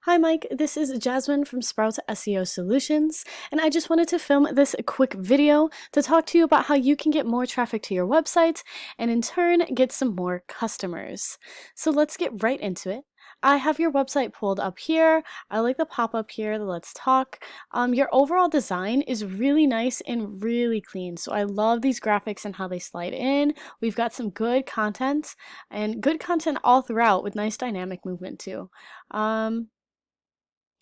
Hi Mike, this is Jasmine from Sprout SEO Solutions, and I just wanted to film this quick video to talk to you about how you can get more traffic to your website and in turn get some more customers. So let's get right into it. I have your website pulled up here. I like the pop-up here, the Let's Talk. Your overall design is really nice and really clean. So I love these graphics and how they slide in. We've got some good content and good content all throughout with nice dynamic movement too.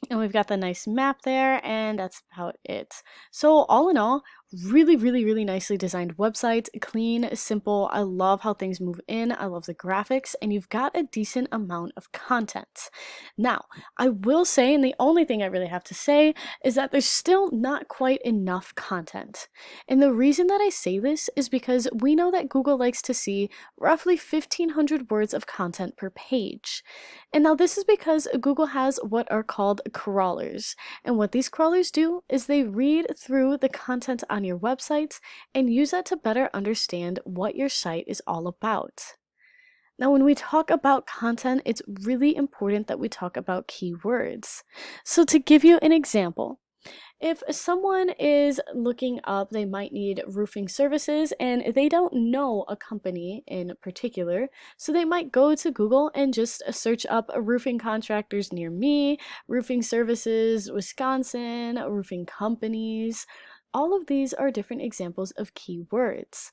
And we've got the nice map there, and that's about it. So all in all, really nicely designed website, clean, simple. I love how things move in. I love the graphics, and you've got a decent amount of content. Now, I will say, and the only thing I really have to say is that there's still not quite enough content. And the reason that I say this is because we know that Google likes to see roughly 1,500 words of content per page. And now this is because Google has what are called crawlers. And what these crawlers do is they read through the content on your website and use that to better understand what your site is all about. Now, when we talk about content, it's really important that we talk about keywords. So to give you an example, if someone is looking up, they might need roofing services and they don't know a company in particular, so they might go to Google and just search up roofing contractors near me, roofing services, Wisconsin, roofing companies. All of these are different examples of keywords.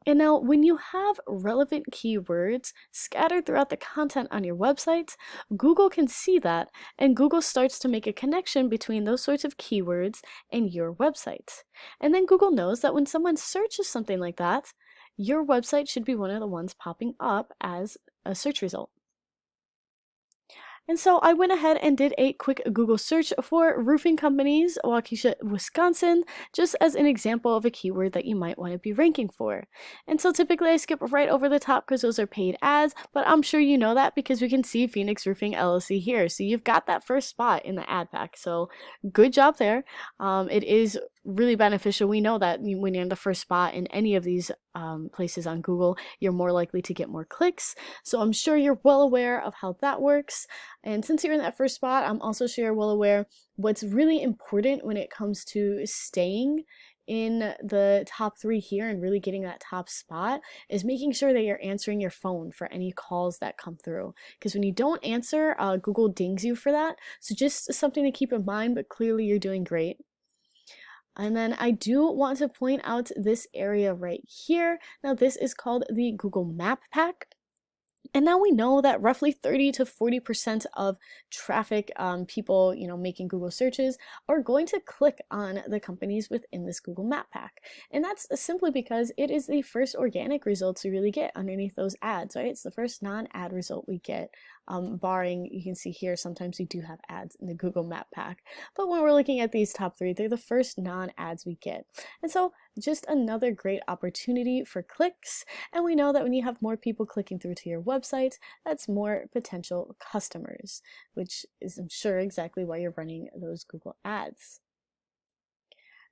And now, when you have relevant keywords scattered throughout the content on your website, Google can see that, and Google starts to make a connection between those sorts of keywords and your website. And then Google knows that when someone searches something like that, your website should be one of the ones popping up as a search result. And so I went ahead and did a quick Google search for roofing companies, Waukesha, Wisconsin, just as an example of a keyword that you might want to be ranking for. And so typically I skip right over the top because those are paid ads, but I'm sure you know that because we can see Phoenix Roofing LLC here. So you've got that first spot in the ad pack. So good job there. It is really beneficial. We know that when you're in the first spot in any of these places on Google, you're more likely to get more clicks. So I'm sure you're well aware of how that works. And since you're in that first spot, I'm also sure you're well aware what's really important when it comes to staying in the top 3 here and really getting that top spot is making sure that you're answering your phone for any calls that come through. Because when you don't answer, Google dings you for that. So just something to keep in mind, but clearly you're doing great. And then I do want to point out this area right here. Now this is called the Google Map Pack. And now we know that roughly 30 to 40% of traffic, people, making Google searches are going to click on the companies within this Google Map Pack. And that's simply because it is the first organic results we really get underneath those ads, right? It's the first non-ad result we get, barring, you can see here, sometimes we do have ads in the Google Map Pack. But when we're looking at these top 3, they're the first non-ads we get. And so just another great opportunity for clicks. And we know that when you have more people clicking through to your website, that's more potential customers, which is, I'm sure, exactly why you're running those Google ads.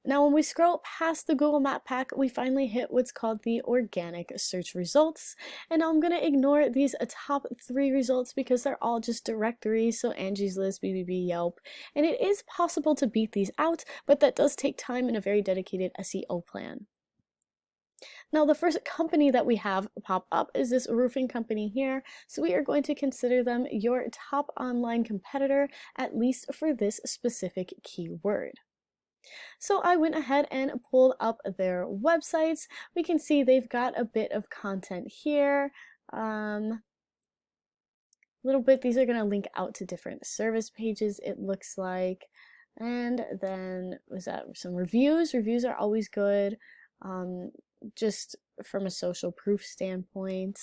Now, when we scroll past the Google Map Pack, we finally hit what's called the organic search results. And now I'm going to ignore these top 3 results because they're all just directories, so Angie's List, BBB, Yelp. And it is possible to beat these out, but that does take time and a very dedicated SEO plan. Now, the first company that we have pop up is this roofing company here. So we are going to consider them your top online competitor, at least for this specific keyword. So I went ahead and pulled up their websites. We can see they've got a bit of content here. A little bit, these are going to link out to different service pages, it looks like. And then was that some reviews? Reviews are always good, just from a social proof standpoint.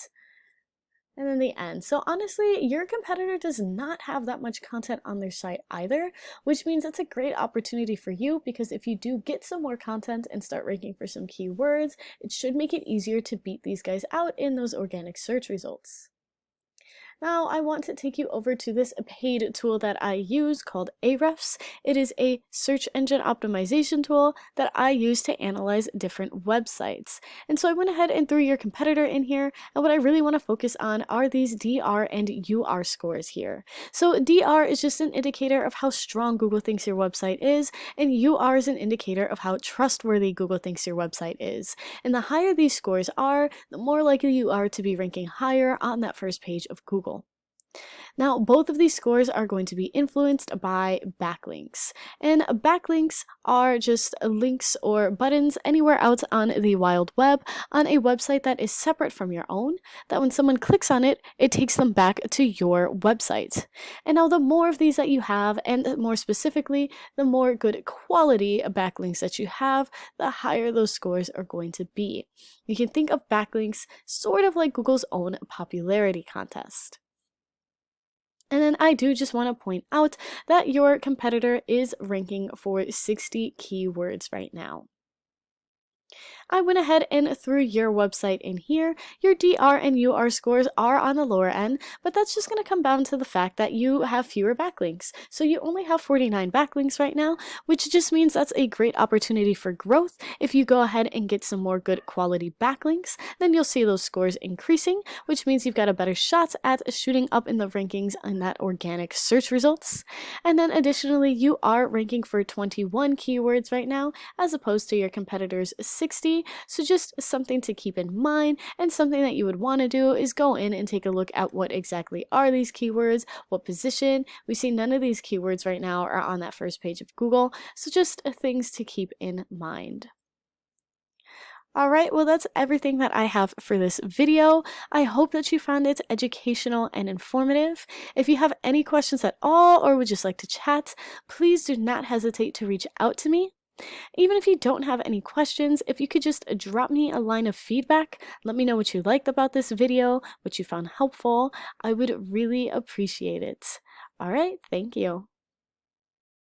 And then the end. So honestly, your competitor does not have that much content on their site either, which means it's a great opportunity for you because if you do get some more content and start ranking for some keywords, it should make it easier to beat these guys out in those organic search results. Now, I want to take you over to this paid tool that I use called Ahrefs. It is a search engine optimization tool that I use to analyze different websites. And so I went ahead and threw your competitor in here, and what I really want to focus on are these DR and UR scores here. So DR is just an indicator of how strong Google thinks your website is, and UR is an indicator of how trustworthy Google thinks your website is. And the higher these scores are, the more likely you are to be ranking higher on that first page of Google. Now, both of these scores are going to be influenced by backlinks. And backlinks are just links or buttons anywhere out on the wild web on a website that is separate from your own, that when someone clicks on it, it takes them back to your website. And now the more of these that you have, and more specifically, the more good quality backlinks that you have, the higher those scores are going to be. You can think of backlinks sort of like Google's own popularity contest. And then I do just want to point out that your competitor is ranking for 60 keywords right now. I went ahead and threw your website in here. Your DR and UR scores are on the lower end, but that's just going to come down to the fact that you have fewer backlinks. So you only have 49 backlinks right now, which just means that's a great opportunity for growth. If you go ahead and get some more good quality backlinks, then you'll see those scores increasing, which means you've got a better shot at shooting up in the rankings in that organic search results. And then additionally, you are ranking for 21 keywords right now, as opposed to your competitor's 60. So just something to keep in mind, and something that you would want to do is go in and take a look at what exactly are these keywords, what position. We see none of these keywords right now are on that first page of Google, so just things to keep in mind. Alright, well that's everything that I have for this video. I hope that you found it educational and informative. If you have any questions at all or would just like to chat, please do not hesitate to reach out to me. Even if you don't have any questions, if you could just drop me a line of feedback, let me know what you liked about this video, what you found helpful, I would really appreciate it. Alright, thank you.